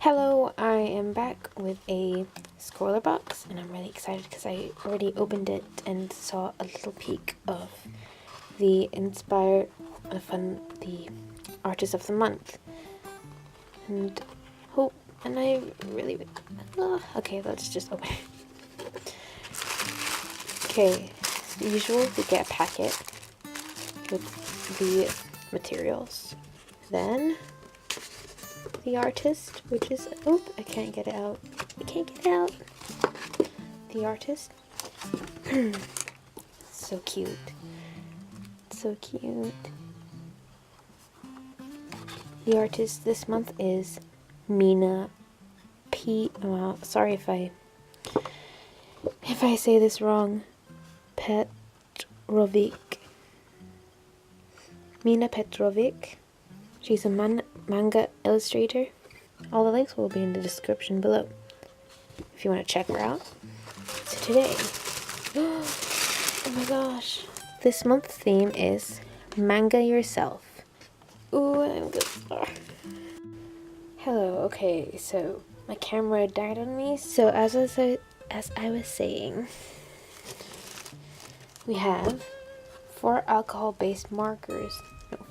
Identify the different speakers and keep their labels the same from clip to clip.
Speaker 1: Hello, I am back with a Scrawlrbox and I'm really excited because I already opened it and saw a little peek of the the artist of the month. And I really, okay, let's just open it. Okay, as usual, we get a packet with the materials. Then the artist, which is, I can't get it out. The artist. So cute. So cute. The artist this month is Mina sorry if I say this wrong. Petrovic. Mina Petrovic. She's a manga illustrator. All the links will be in the description below if you want to check her out. So today, oh my gosh, this month's theme is manga yourself. Ooh, I'm good. Hello, okay, so my camera died on me. So as I was saying, we have 5 alcohol-based markers.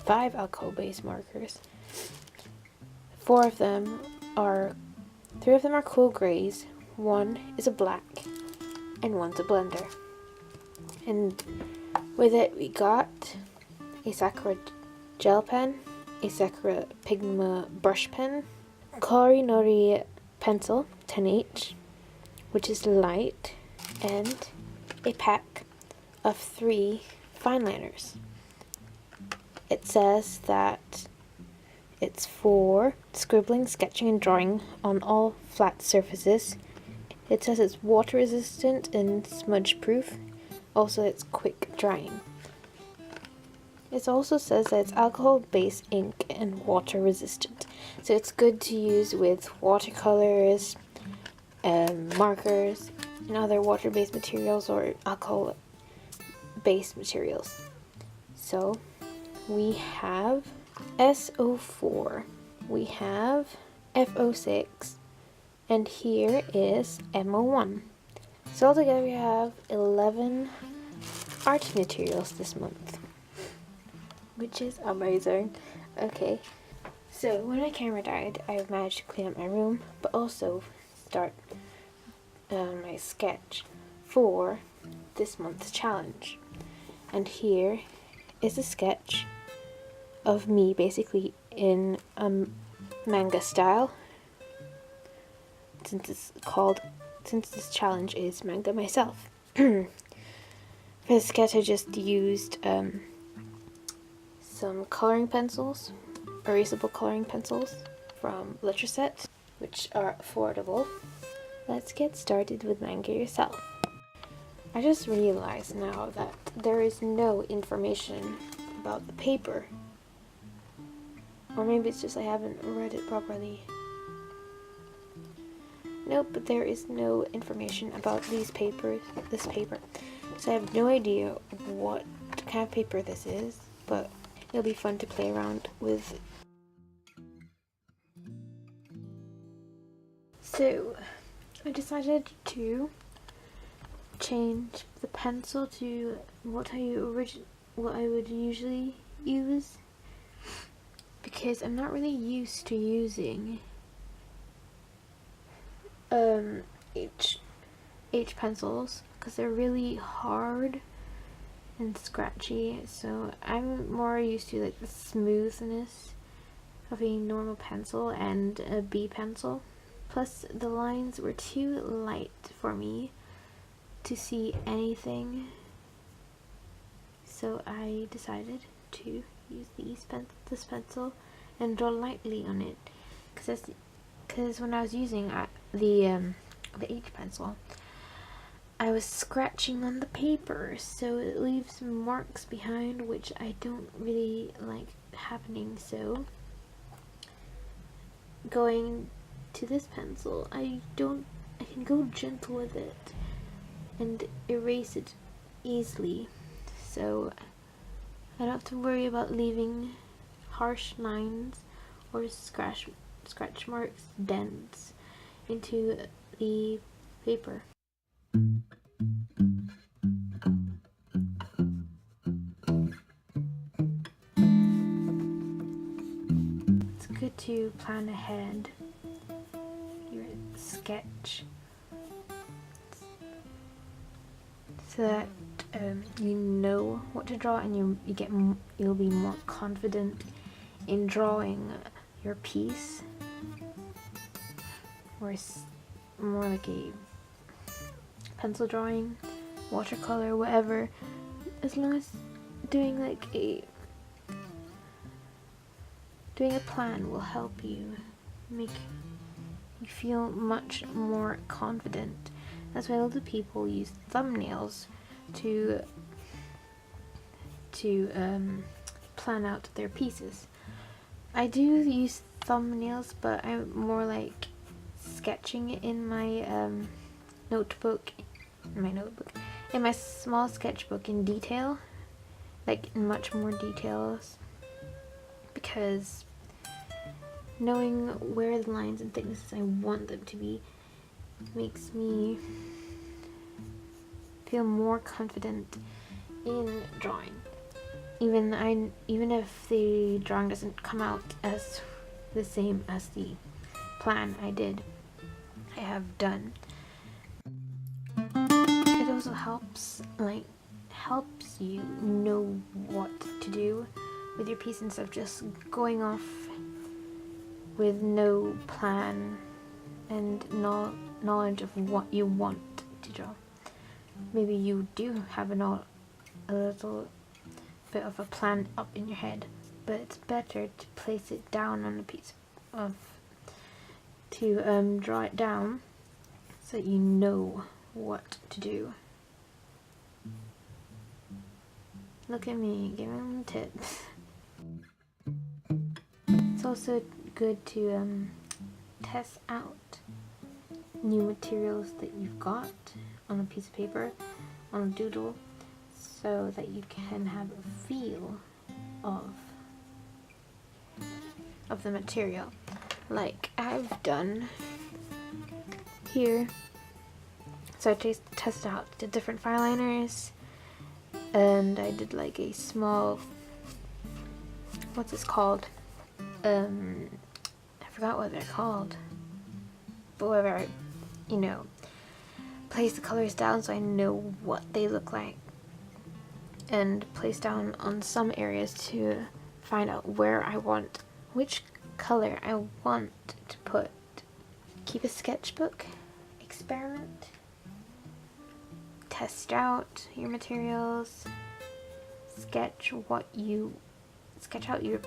Speaker 1: 3 of them are cool grays, 1 is a black, and 1's a blender. And with it we got a Sakura gel pen, a Sakura Pigma brush pen, Kari Nori pencil 10H, which is light, and a pack of 3 fine liners. It says that it's for scribbling, sketching, and drawing on all flat surfaces. It says it's water resistant and smudge proof. Also, it's quick drying. It also says that it's alcohol-based ink and water resistant. So it's good to use with watercolors, markers, and other water-based materials or alcohol-based materials. So we have SO4, we have FO6, and here is MO1. So altogether we have 11 art materials this month, which is amazing. Okay, so when my camera died, I managed to clean up my room, but also start my sketch for this month's challenge. And here is a sketch of me basically in manga style, since this challenge is manga myself. For the sketch I just used some coloring pencils, erasable coloring pencils from Letraset, which are affordable. Let's get started with manga yourself. I just realized now that there is no information about the paper. Or maybe it's just I haven't read it properly. Nope, but there is no information about this paper. So I have no idea what kind of paper this is, but it'll be fun to play around with. So I decided to change the pencil to what I would usually use, because I'm not really used to using H pencils because they're really hard and scratchy. So I'm more used to like the smoothness of a normal pencil and a B pencil. Plus the lines were too light for me to see anything, so I decided to use this pencil and draw lightly on it, because when I was using the H pencil, I was scratching on the paper, so it leaves marks behind, which I don't really like happening. So going to this pencil, I can go gentle with it and erase it easily, so I don't have to worry about leaving harsh lines or scratch marks, dents into the paper. It's good to plan ahead your sketch so that you know what to draw, and you'll be more confident in drawing your piece, or more like a pencil drawing, watercolor, whatever. As long as doing a plan will help you make you feel much more confident. That's why a lot of people use thumbnails to plan out their pieces. I do use thumbnails, but I'm more like sketching it in my notebook, in my small sketchbook in detail, like in much more details, because knowing where the lines and thicknesses I want them to be makes me feel more confident in drawing. Even if the drawing doesn't come out as the same as the plan I have done. It also helps you know what to do with your piece instead of just going off with no plan and knowledge of what you want to draw. Maybe you do have a little bit of a plan up in your head, but it's better to place it down on a piece to draw it down so that you know what to do. Look at me giving tips. It's also good to test out new materials that you've got on a piece of paper, on a doodle, so that you can have a feel of the material, like I've done here. So I tested out the different fine liners, and I did like a small, what's this called? I forgot what they're called, but whatever, place the colors down so I know what they look like, and place down on some areas to find out which color I want to put. Keep a sketchbook, experiment, test out your materials, sketch out your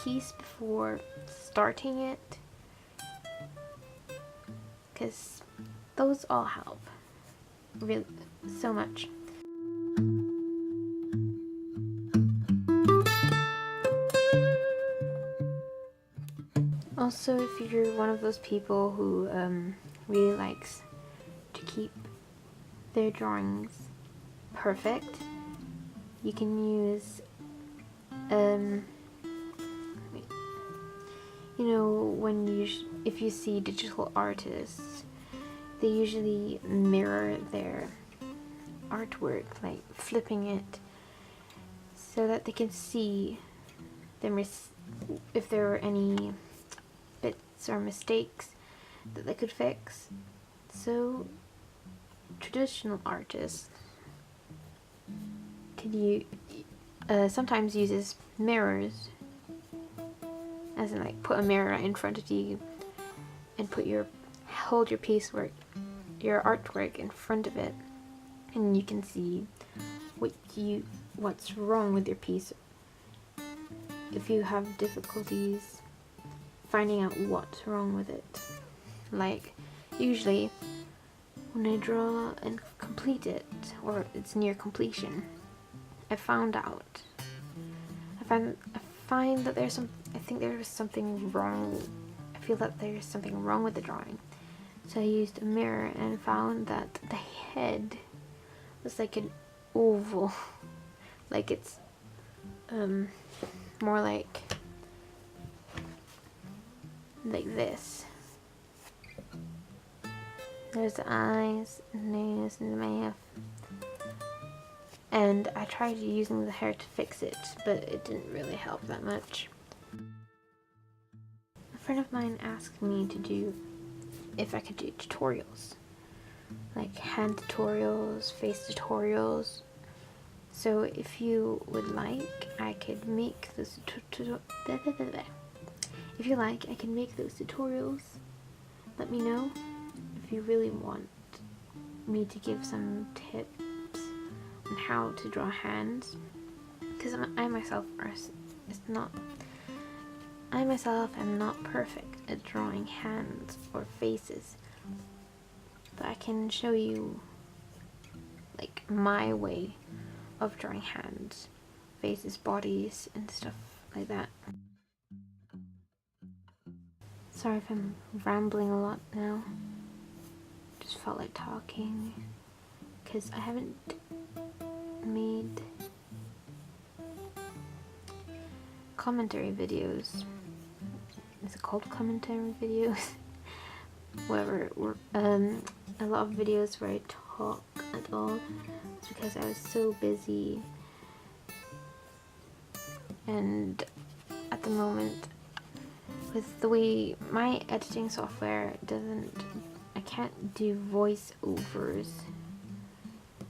Speaker 1: piece before starting it, because those all help really so much. Also, if you're one of those people who really likes to keep their drawings perfect, you can use if you see digital artists, they usually mirror their artwork, like flipping it, so that they can see them if there are any bits or mistakes that they could fix. So traditional artists sometimes uses mirrors, as in like put a mirror in front of you and hold your piecework, your artwork in front of it, and you can see what's wrong with your piece. If you have difficulties finding out what's wrong with it, like usually when I draw and complete it, or it's near completion, I find that I think there was something wrong. I feel that there's something wrong with the drawing. So I used a mirror and found that the head was like an oval, like it's more like like this. There's the eyes, nose, and the mouth. And I tried using the hair to fix it, but it didn't really help that much. A friend of mine asked me to do, if I could do tutorials. Like hand tutorials, face tutorials. So if you would like, I could make those If you like, I can make those tutorials. Let me know if you really want me to give some tips on how to draw hands. Because I myself am not perfect at drawing hands or faces. But I can show you like my way of drawing hands, faces, bodies, and stuff like that. Sorry if I'm rambling a lot now. Just felt like talking because I haven't made commentary videos. Is it called commentary videos? Whatever. A lot of videos where I talk at all. It's because I was so busy, and at the moment, with the way my editing software I can't do voiceovers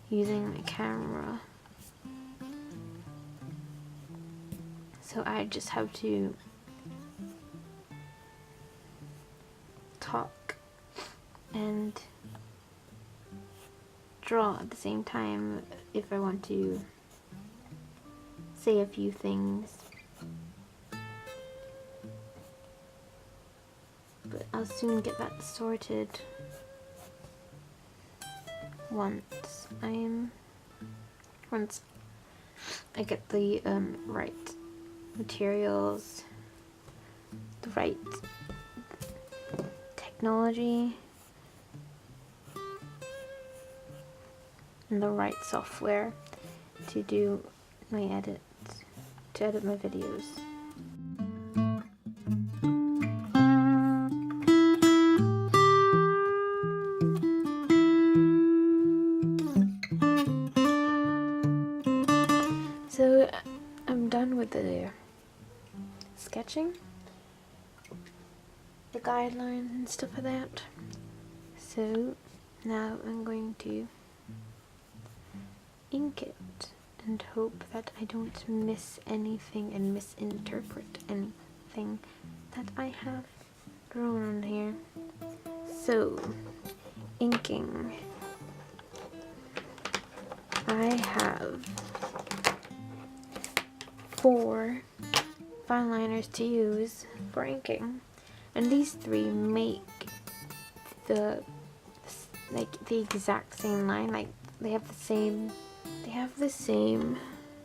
Speaker 1: using my camera. So I just have to talk and draw at the same time if I want to say a few things. But I'll soon get that sorted once I get the right materials, the right technology, and the right software to do my edit my videos. So I'm done with the sketching, the guidelines and stuff like that. So now I'm going to ink it and hope that I don't miss anything and misinterpret anything that I have drawn on here. So, inking. I have 4 fine liners to use for inking, and these 3 make the exact same line. Like they have the same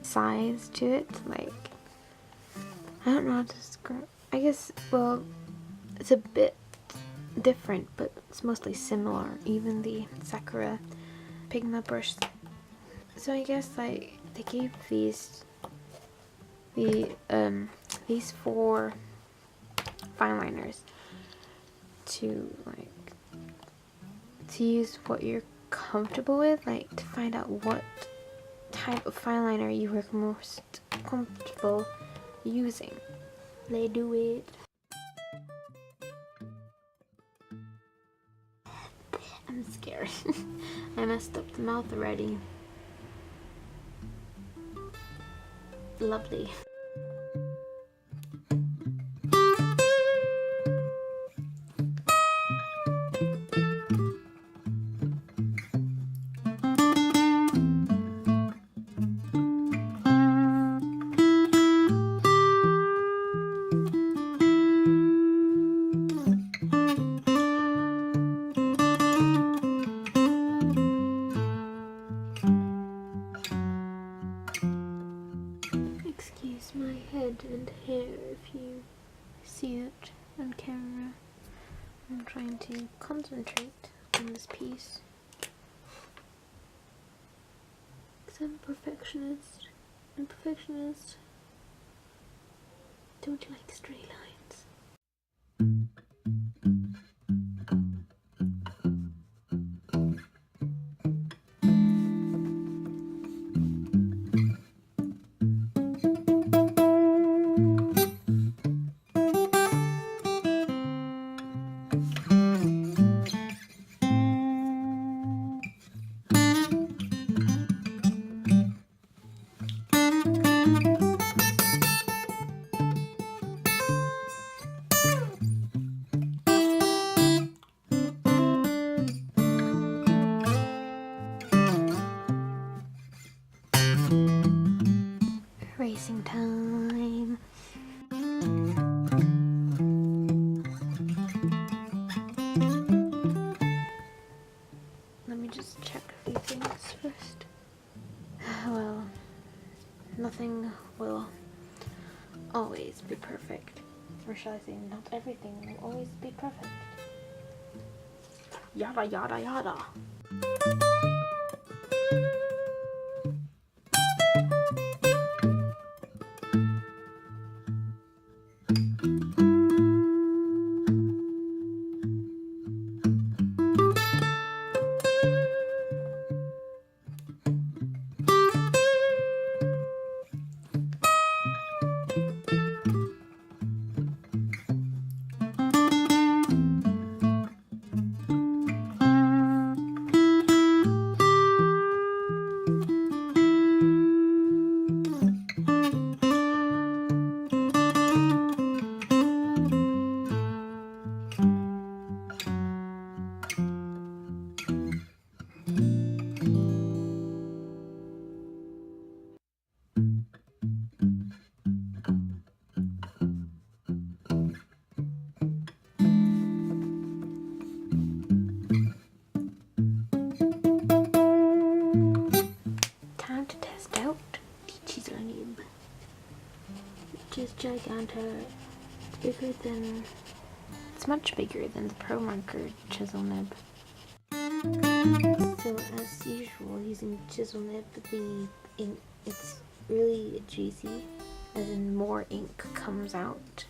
Speaker 1: size to it. Like, I don't know how to describe. I guess, well, it's a bit different, but it's mostly similar. Even the Sakura pigment brush. So I guess like they gave these 4 fine liners to use what you're comfortable with, like to find out what type of fine liner you were most comfortable using. They do it. I'm scared. I messed up the mouth already. Lovely. Excuse my head and hair if you see it on camera. I'm trying to concentrate on this piece because I'm a perfectionist, and perfectionists don't like straight lines. nothing will always be perfect. Or shall I say, not everything will always be perfect. Yada yada yada. Time to test out the chisel nib, which is gigantic, bigger than, it's much bigger than the Pro Marker chisel nib. So as usual, using the chisel nib, the ink, it's really juicy, as in more ink comes out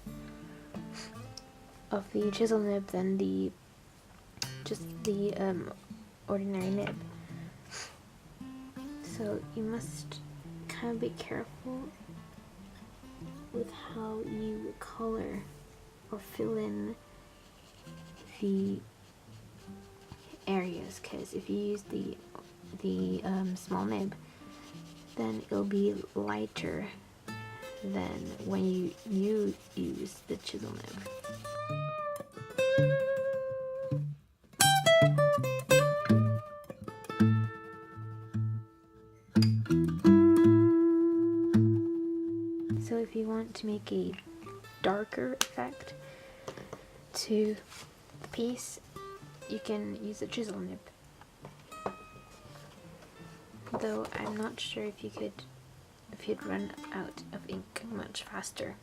Speaker 1: of the chisel nib than the ordinary nib. So you must kind of be careful with how you color or fill in the areas, because if you use the small nib, then it'll be lighter than when you use the chisel nib. So if you want to make a darker effect to the piece, you can use a chisel nib. Though I'm not sure if you'd run out of ink much faster.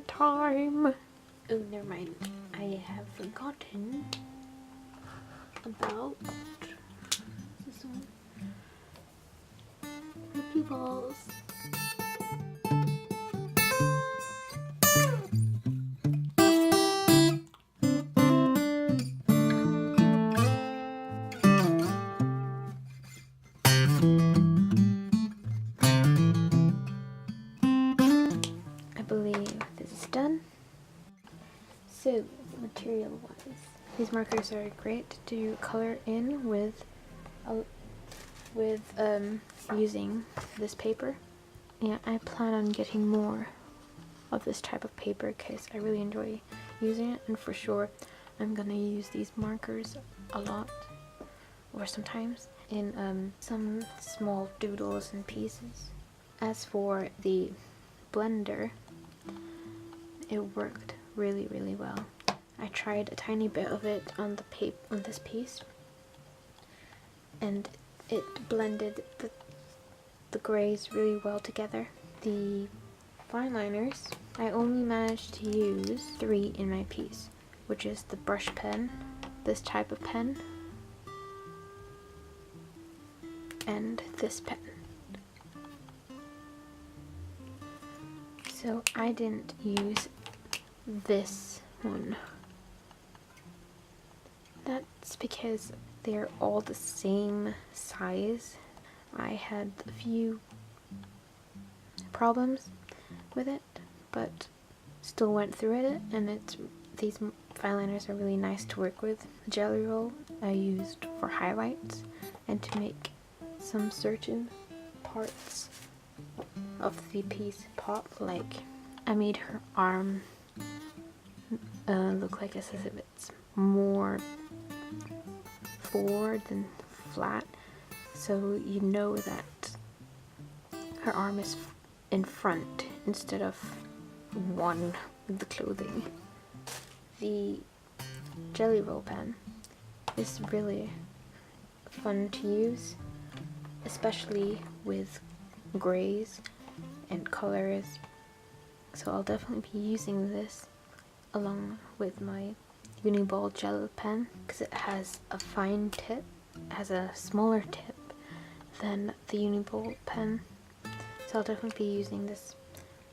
Speaker 1: Time. Oh, never mind. I have forgotten about this one. Happy balls. I believe this is done. So, material-wise, these markers are great to color in with using this paper. Yeah, I plan on getting more of this type of paper because I really enjoy using it, and for sure I'm gonna use these markers a lot, or sometimes, in some small doodles and pieces. As for the blender, it worked really well. I tried a tiny bit of it on this piece, and it blended the grays really well together. The fine liners, I only managed to use 3 in my piece, which is the brush pen, this type of pen, and this pen. So I didn't use this one. That's because they're all the same size. I had a few problems with it, but still went through it, and these fine liners are really nice to work with. The Jelly Roll I used for highlights and to make some certain parts of the piece pop. Like I made her arm look like as if it's more forward than flat, so you know that her arm is in front instead of one with the clothing. The Jelly Roll pen is really fun to use, especially with grays and colors, so I'll definitely be using this along with my Uniball gel pen because it has a fine tip, has a smaller tip than the Uniball pen, so I'll definitely be using this.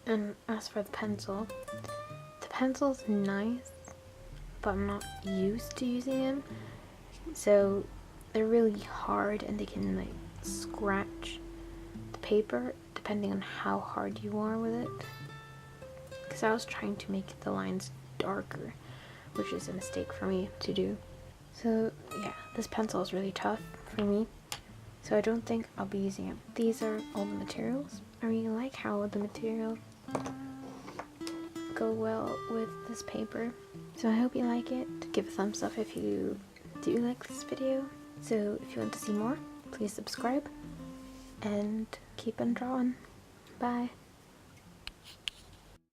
Speaker 1: And as for the pencil's nice, but I'm not used to using them, so they're really hard and they can like scratch the paper depending on how hard you are with it, because I was trying to make the lines darker, which is a mistake for me to do. So yeah, this pencil is really tough for me, so I don't think I'll be using it. These are all the materials. I really like how the materials go well with this paper, so I hope you like it. Give a thumbs up if you do like this video. So if you want to see more, please subscribe and keep on drawing. Bye.